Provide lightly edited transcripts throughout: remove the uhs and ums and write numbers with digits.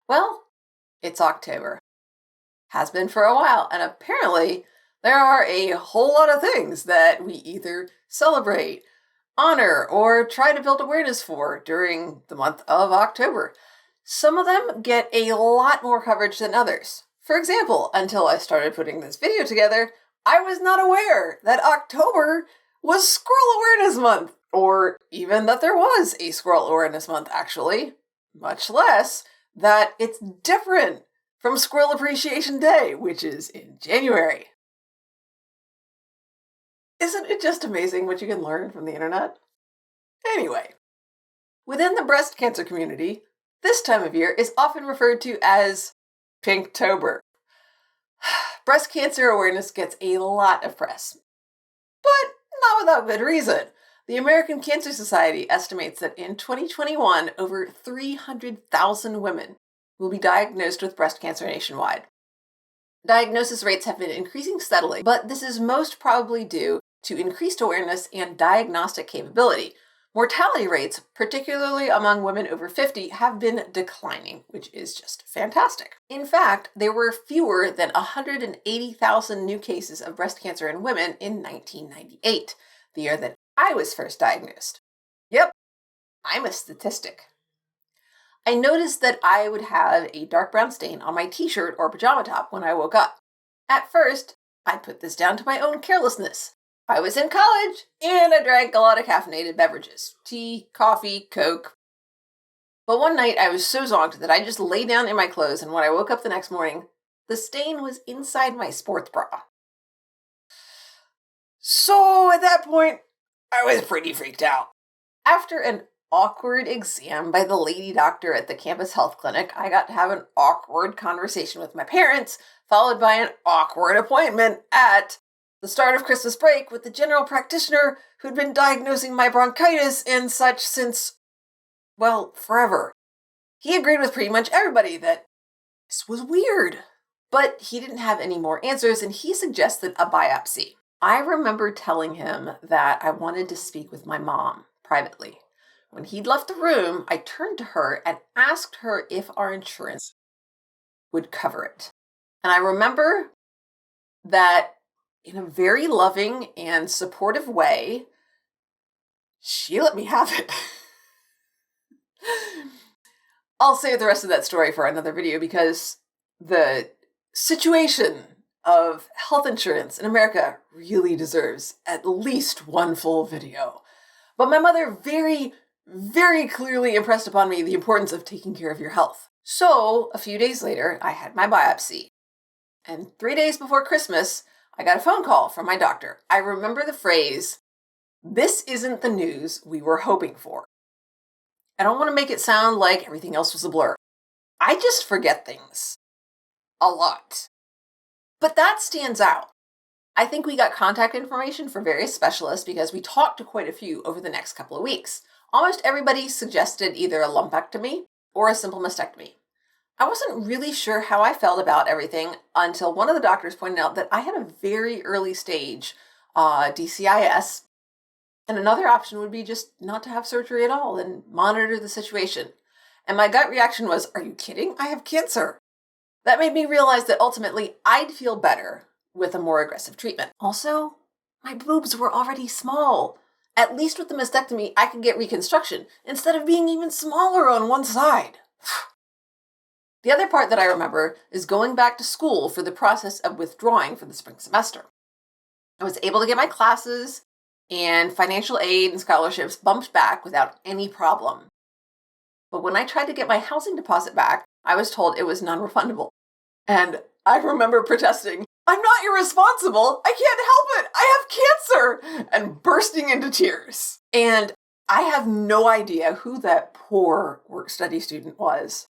Well, it's October. Has been for a while, and apparently there are a whole lot of things that we either celebrate, honor, or try to build awareness for during the month of October. Some of them get a lot more coverage than others. For example, until I started putting this video together, I was not aware that October was Squirrel Awareness Month, or even that there was a Squirrel Awareness Month, actually, much less that it's different from Squirrel Appreciation Day, which is in January. Isn't it just amazing what you can learn from the internet? Anyway, within the breast cancer community, this time of year is often referred to as Pinktober. Breast cancer awareness gets a lot of press, but not without good reason. The American Cancer Society estimates that in 2021, over 300,000 women will be diagnosed with breast cancer nationwide. Diagnosis rates have been increasing steadily, but this is most probably due to increased awareness and diagnostic capability. Mortality rates, particularly among women over 50, have been declining, which is just fantastic. In fact, there were fewer than 180,000 new cases of breast cancer in women in 1998, the year that I was first diagnosed. Yep, I'm a statistic. I noticed that I would have a dark brown stain on my t-shirt or pajama top when I woke up. At first, I put this down to my own carelessness. I was in college, and I drank a lot of caffeinated beverages. Tea, coffee, Coke. But one night I was so zonked that I just lay down in my clothes, and when I woke up the next morning, the stain was inside my sports bra. So at that point, I was pretty freaked out. After an awkward exam by the lady doctor at the campus health clinic, I got to have an awkward conversation with my parents, followed by an awkward appointment at the start of Christmas break with the general practitioner who'd been diagnosing my bronchitis and such since, well, forever. He agreed with pretty much everybody that this was weird, but he didn't have any more answers and he suggested a biopsy. I remember telling him that I wanted to speak with my mom privately. When he'd left the room, I turned to her and asked her if our insurance would cover it. And I remember that in a very loving and supportive way, she let me have it. I'll save the rest of that story for another video because the situation of health insurance in America really deserves at least one full video. But my mother very clearly impressed upon me the importance of taking care of your health. So a few days later, I had my biopsy. And 3 days before Christmas, I got a phone call from my doctor. I remember the phrase, "This isn't the news we were hoping for." I don't want to make it sound like everything else was a blur. I just forget things. A lot. But that stands out. I think we got contact information for various specialists because we talked to quite a few over the next couple of weeks. Almost everybody suggested either a lumpectomy or a simple mastectomy. I wasn't really sure how I felt about everything until one of the doctors pointed out that I had a very early stage DCIS, and another option would be just not to have surgery at all and monitor the situation. And my gut reaction was, "Are you kidding? I have cancer." That made me realize that ultimately I'd feel better with a more aggressive treatment. Also, my boobs were already small. At least with the mastectomy, I could get reconstruction instead of being even smaller on one side. The other part that I remember is going back to school for the process of withdrawing for the spring semester. I was able to get my classes and financial aid and scholarships bumped back without any problem. But when I tried to get my housing deposit back, I was told it was non-refundable. And I remember protesting, "I'm not irresponsible. I can't help it. I have cancer," and bursting into tears. And I have no idea who that poor work-study student was.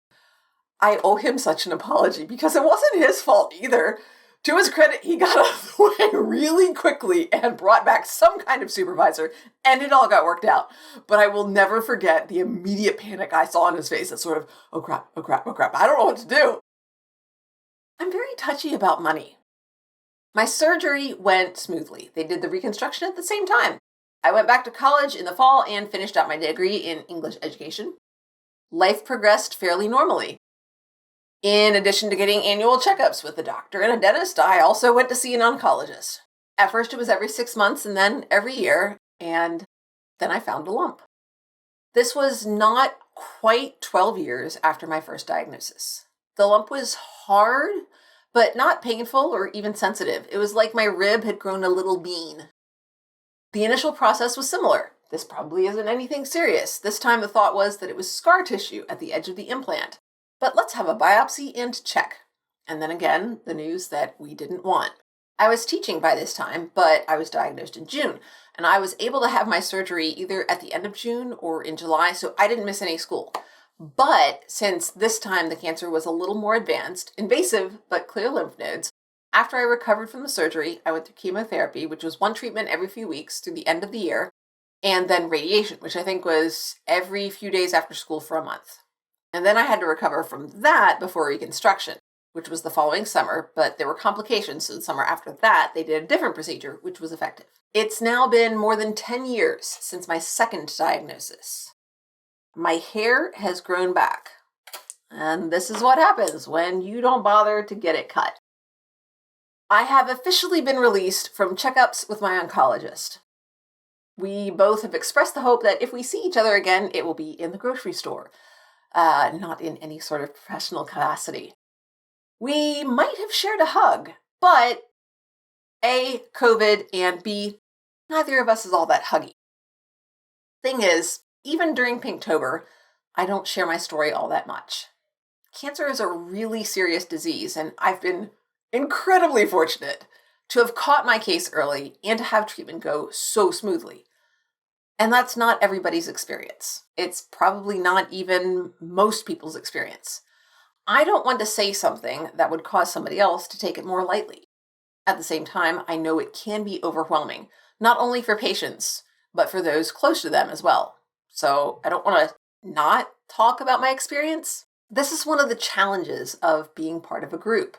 I owe him such an apology because it wasn't his fault either. To his credit, he got out of the way really quickly and brought back some kind of supervisor, and it all got worked out. But I will never forget the immediate panic I saw on his face. That sort of, oh crap, oh crap, oh crap. I don't know what to do. I'm very touchy about money. My surgery went smoothly. They did the reconstruction at the same time. I went back to college in the fall and finished up my degree in English education. Life progressed fairly normally. In addition to getting annual checkups with a doctor and a dentist, I also went to see an oncologist. At first, it was every 6 months and then every year, and then I found a lump. This was not quite 12 years after my first diagnosis. The lump was hard, but not painful or even sensitive. It was like my rib had grown a little bean. The initial process was similar. This probably isn't anything serious. This time the thought was that it was scar tissue at the edge of the implant. But let's have a biopsy and check. And then again, the news that we didn't want. I was teaching by this time, but I was diagnosed in June, and I was able to have my surgery either at the end of June or in July, so I didn't miss any school. But since this time the cancer was a little more advanced, invasive but clear lymph nodes, after I recovered from the surgery, I went through chemotherapy, which was one treatment every few weeks through the end of the year, and then radiation, which I think was every few days after school for a month. And then I had to recover from that before reconstruction, which was the following summer, but there were complications, so the summer after that, they did a different procedure, which was effective. It's now been more than 10 years since my second diagnosis. My hair has grown back, and this is what happens when you don't bother to get it cut. I have officially been released from checkups with my oncologist. We both have expressed the hope that if we see each other again, it will be in the grocery store, not in any sort of professional capacity. We might have shared a hug, but A, COVID, and B, neither of us is all that huggy. Thing is, even during Pinktober, I don't share my story all that much. Cancer is a really serious disease, and I've been incredibly fortunate to have caught my case early and to have treatment go so smoothly. And that's not everybody's experience. It's probably not even most people's experience. I don't want to say something that would cause somebody else to take it more lightly. At the same time, I know it can be overwhelming, not only for patients, but for those close to them as well. So I don't want to not talk about my experience. This is one of the challenges of being part of a group.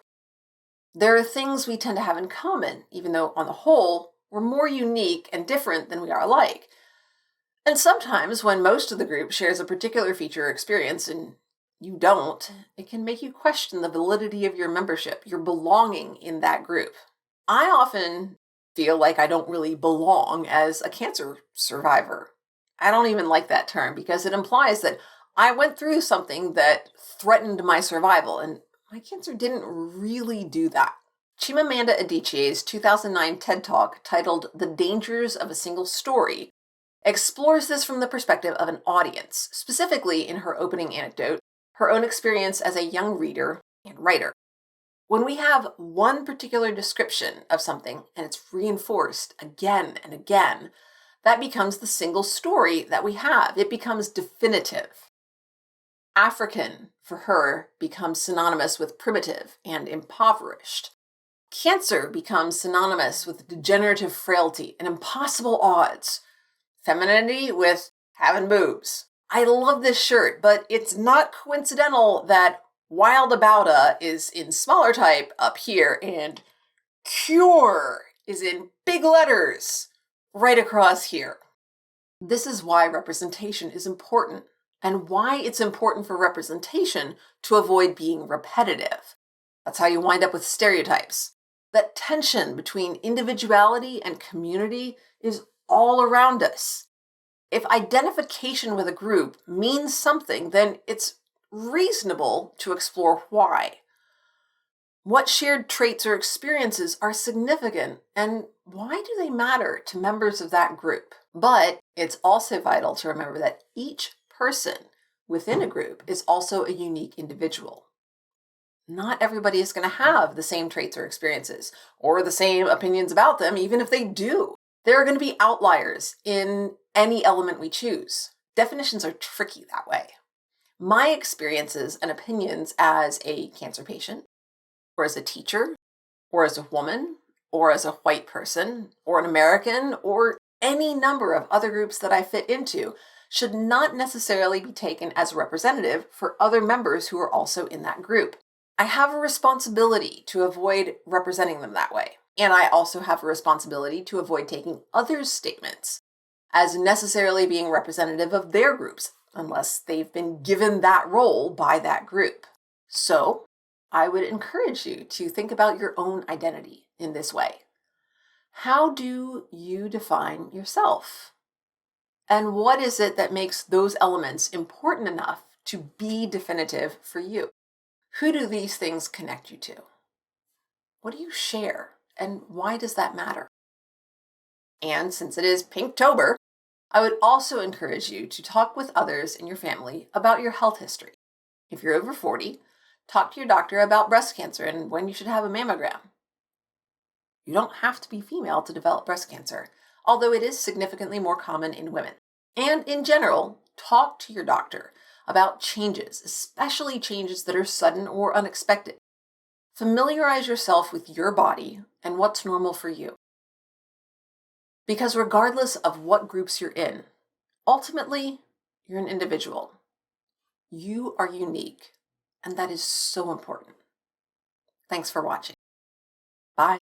There are things we tend to have in common, even though on the whole, we're more unique and different than we are alike. And sometimes when most of the group shares a particular feature or experience and you don't, it can make you question the validity of your membership, your belonging in that group. I often feel like I don't really belong as a cancer survivor. I don't even like that term because it implies that I went through something that threatened my survival, and my cancer didn't really do that. Chimamanda Adichie's 2009 TED Talk titled The Dangers of a Single Story explores this from the perspective of an audience, specifically in her opening anecdote, her own experience as a young reader and writer. When we have one particular description of something and it's reinforced again and again, that becomes the single story that we have. It becomes definitive. African, for her, becomes synonymous with primitive and impoverished. Cancer becomes synonymous with degenerative frailty and impossible odds. Femininity with having boobs. I love this shirt, but it's not coincidental that Wild Abouta is in smaller type up here and Cure is in big letters right across here. This is why representation is important and why it's important for representation to avoid being repetitive. That's how you wind up with stereotypes. That tension between individuality and community is all around us. If identification with a group means something, then it's reasonable to explore why. What shared traits or experiences are significant, and why do they matter to members of that group? But it's also vital to remember that each person within a group is also a unique individual. Not everybody is going to have the same traits or experiences, or the same opinions about them, even if they do. There are going to be outliers in any element we choose. Definitions are tricky that way. My experiences and opinions as a cancer patient, or as a teacher, or as a woman, or as a white person, or an American, or any number of other groups that I fit into should not necessarily be taken as representative for other members who are also in that group. I have a responsibility to avoid representing them that way. And I also have a responsibility to avoid taking others' statements as necessarily being representative of their groups, unless they've been given that role by that group. So, I would encourage you to think about your own identity in this way. How do you define yourself? And what is it that makes those elements important enough to be definitive for you? Who do these things connect you to? What do you share? And why does that matter? And since it is Pinktober, I would also encourage you to talk with others in your family about your health history. If you're over 40, talk to your doctor about breast cancer and when you should have a mammogram. You don't have to be female to develop breast cancer, although it is significantly more common in women. And in general, talk to your doctor about changes, especially changes that are sudden or unexpected. Familiarize yourself with your body and what's normal for you. Because regardless of what groups you're in, ultimately, you're an individual. You are unique, and that is so important. Thanks for watching. Bye.